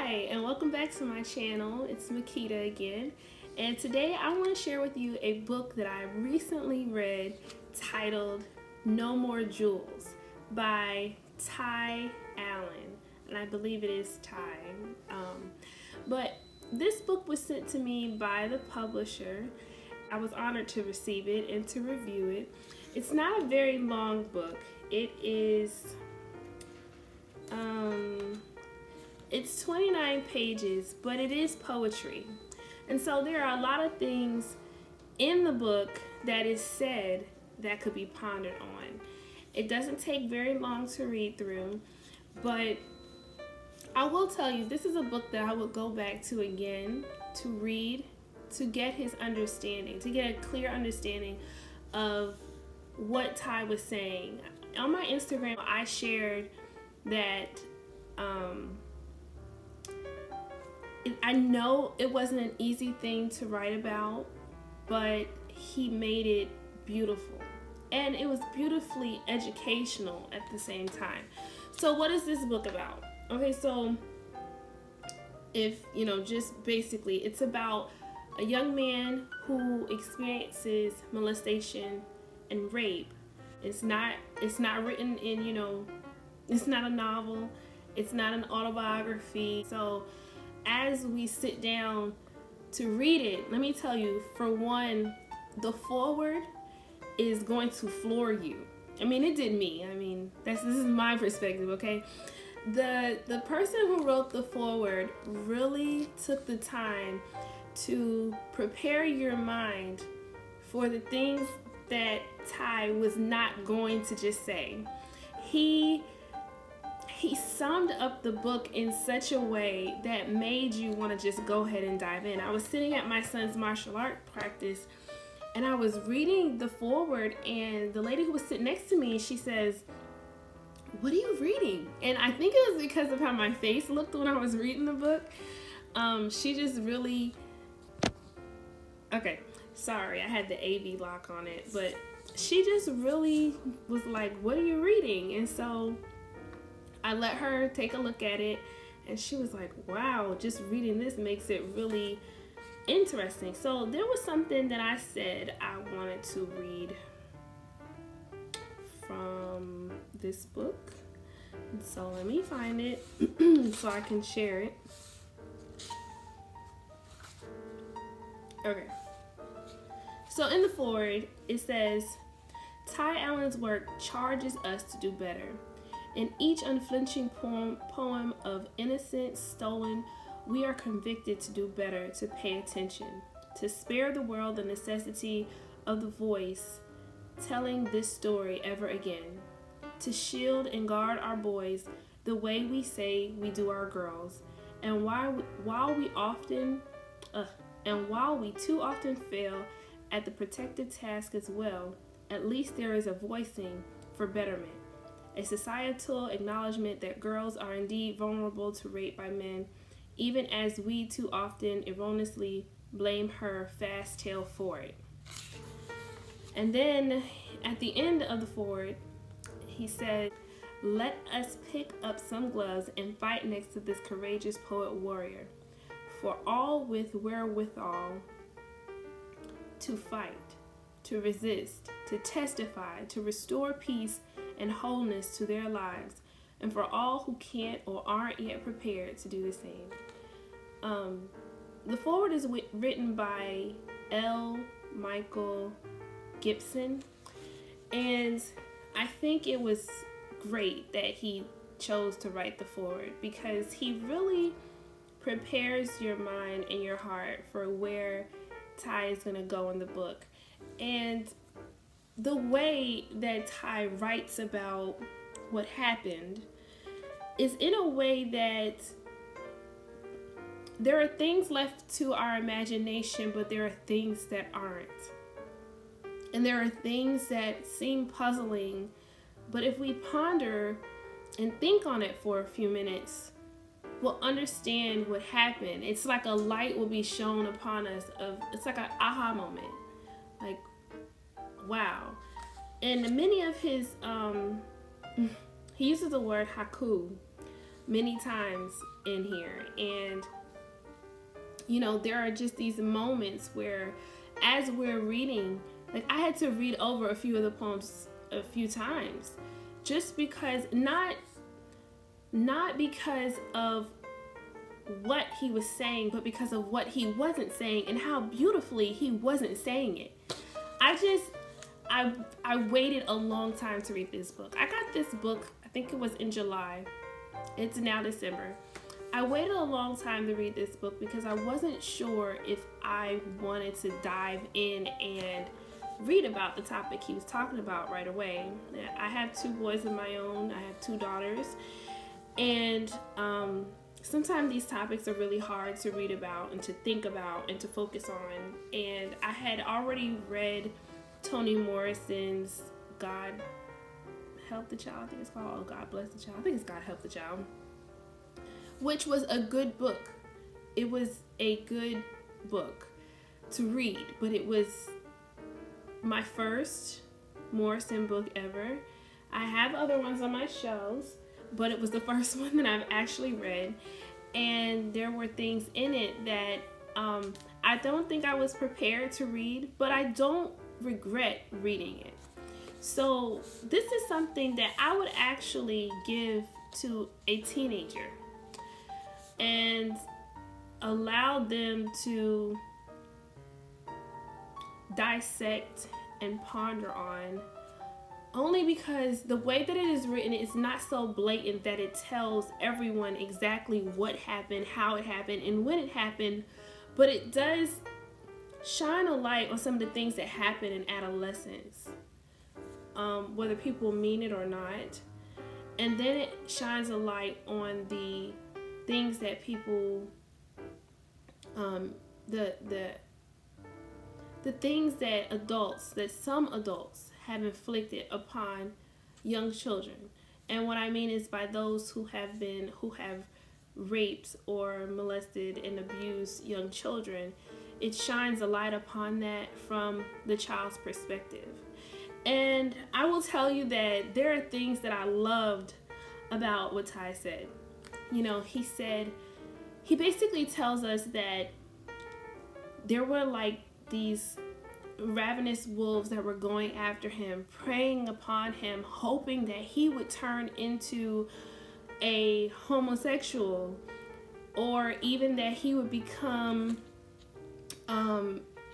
Hi, and welcome back to my channel. It's Makita again, and today I want to share with you a book that I recently read titled No More Jewels by Tai Allen, and I believe it is Tai. But this book was sent to me by the publisher. I was honored to receive it and to review it. It's not a very long book. It's 29 pages, but it is poetry. And so there are a lot of things in the book that is said that could be pondered on. It doesn't take very long to read through, but I will tell you, this is a book that I would go back to again to read, to get his understanding, to get a clear understanding of what Tai was saying. On my Instagram, I shared that I know it wasn't an easy thing to write about, but he made it beautiful. And it was beautifully educational at the same time. So what is this book about? Okay, so just basically, it's about a young man who experiences molestation and rape. It's not written in, it's not a novel. It's not an autobiography. So as we sit down to read it, let me tell you, for one, the foreword is going to floor you. I mean, it did me. I mean, this is my perspective, okay? The person who wrote the foreword really took the time to prepare your mind for the things that Tai was not going to just say. He summed up the book in such a way that made you want to just go ahead and dive in. I was sitting at my son's martial art practice and I was reading the foreword, and the lady who was sitting next to me, she says, "What are you reading?" And I think it was because of how my face looked when I was reading the book. She just really, okay, sorry, I had the AV lock on it, but she just really was like, "What are you reading?" And so I let her take a look at it, and she was like, "Wow, just reading this makes it really interesting." So there was something that I said I wanted to read from this book. And so let me find it so I can share it. Okay. So in the foreword, it says, Tai Allen's work charges us to do better. In each unflinching poem of innocence stolen, we are convicted to do better, to pay attention, to spare the world the necessity of the voice telling this story ever again, to shield and guard our boys the way we say we do our girls, and while we too often fail at the protective task as well, at least there is a voicing for betterment. A societal acknowledgement that girls are indeed vulnerable to rape by men, even as we too often erroneously blame her fast tail for it. And then at the end of the foreword, he said, "Let us pick up some gloves and fight next to this courageous poet warrior, for all with wherewithal to fight, to resist, to testify, to restore peace and wholeness to their lives, and for all who can't or aren't yet prepared to do the same." The foreword is written by L. Michael Gibson, and I think it was great that he chose to write the foreword, because he really prepares your mind and your heart for where Tai is going to go in the book. And the way that Tai writes about what happened is in a way that there are things left to our imagination, but there are things that aren't. And there are things that seem puzzling, but if we ponder and think on it for a few minutes, we'll understand what happened. It's like a light will be shown upon us. It's like an aha moment. Like, wow. And many of his, he uses the word haiku. many times in here. And, there are just these moments where, as we're reading, like I had to read over a few of the poems a few times, just because, not because of what he was saying, but because of what he wasn't saying and how beautifully he wasn't saying it. I waited a long time to read this book. I got this book, I think it was in July. It's now December. I waited a long time to read this book because I wasn't sure if I wanted to dive in and read about the topic he was talking about right away. I have 2 boys of my own. I have 2 daughters. And sometimes these topics are really hard to read about and to think about and to focus on. And I had already read Toni Morrison's God Help the Child, I think it's called. Oh, God Bless the Child. I think it's God Help the Child, which was a good book. It was a good book to read, but it was my first Morrison book ever. I have other ones on my shelves, but it was the first one that I've actually read. And there were things in it that I don't think I was prepared to read, but I don't regret reading it. So this is something that I would actually give to a teenager and allow them to dissect and ponder on, only because the way that it is written is not so blatant that it tells everyone exactly what happened, how it happened, and when it happened, but it does shine a light on some of the things that happen in adolescence, whether people mean it or not. And then it shines a light on the things that people, the things that some adults have inflicted upon young children. And what I mean is by those who have raped or molested and abused young children. It shines a light upon that from the child's perspective. And I will tell you that there are things that I loved about what Tai said. He basically tells us that there were like these ravenous wolves that were going after him, preying upon him, hoping that he would turn into a homosexual, or even that he would become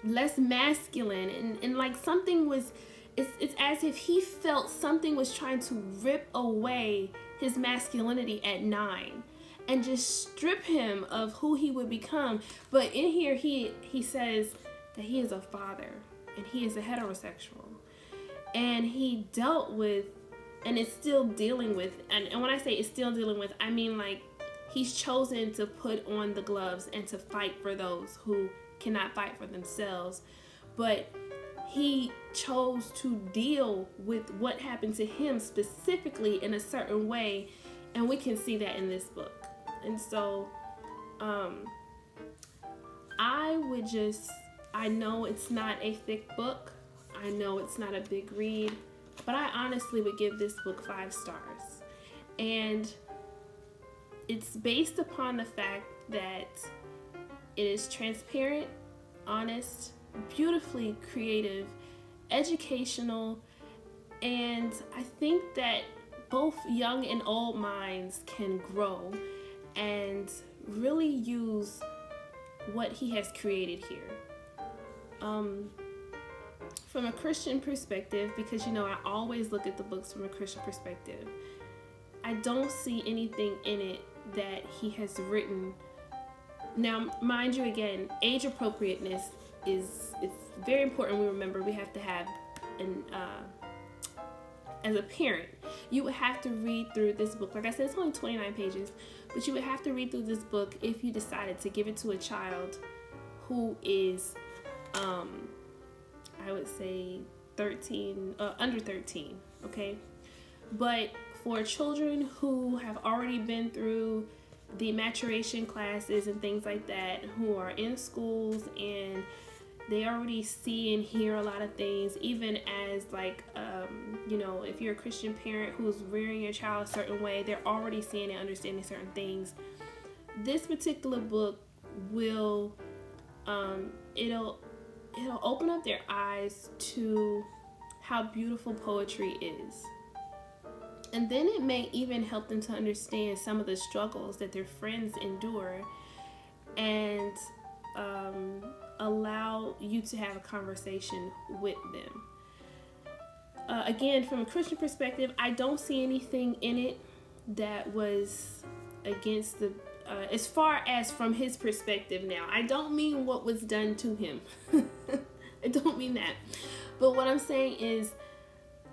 less masculine, and like something was, it's as if he felt something was trying to rip away his masculinity at 9 and just strip him of who he would become. But in here he says that he is a father and he is a heterosexual, and he dealt with, and is still dealing with, and when I say it's still dealing with, I mean like he's chosen to put on the gloves and to fight for those who cannot fight for themselves. But he chose to deal with what happened to him specifically in a certain way, and we can see that in this book. And so I know it's not a thick book, I know it's not a big read, but I honestly would give this book 5 stars. And it's based upon the fact that it is transparent, honest, beautifully creative, educational, and I think that both young and old minds can grow and really use what he has created here. From a Christian perspective, because I always look at the books from a Christian perspective, I don't see anything in it that he has written. Now, mind you, again, age appropriateness it's very important. We remember we have to have as a parent, you would have to read through this book. Like I said, it's only 29 pages, but you would have to read through this book if you decided to give it to a child who is, I would say 13, under 13, okay? But for children who have already been through the maturation classes and things like that, who are in schools and They already see and hear a lot of things, even as like, if you're a Christian parent who's rearing your child a certain way, they're already seeing and understanding certain things. This particular book will, it'll open up their eyes to how beautiful poetry is. And then it may even help them to understand some of the struggles that their friends endure, and allow you to have a conversation with them. Again, from a Christian perspective, I don't see anything in it that was against the, as far as from his perspective now. I don't mean what was done to him. I don't mean that. But what I'm saying is,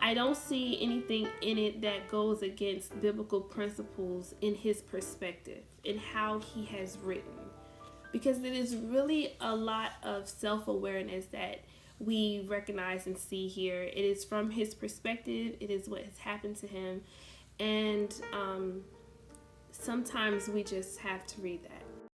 I don't see anything in it that goes against biblical principles in his perspective, in how he has written. Because it is really a lot of self-awareness that we recognize and see here. It is from his perspective. It is what has happened to him. And sometimes we just have to read that.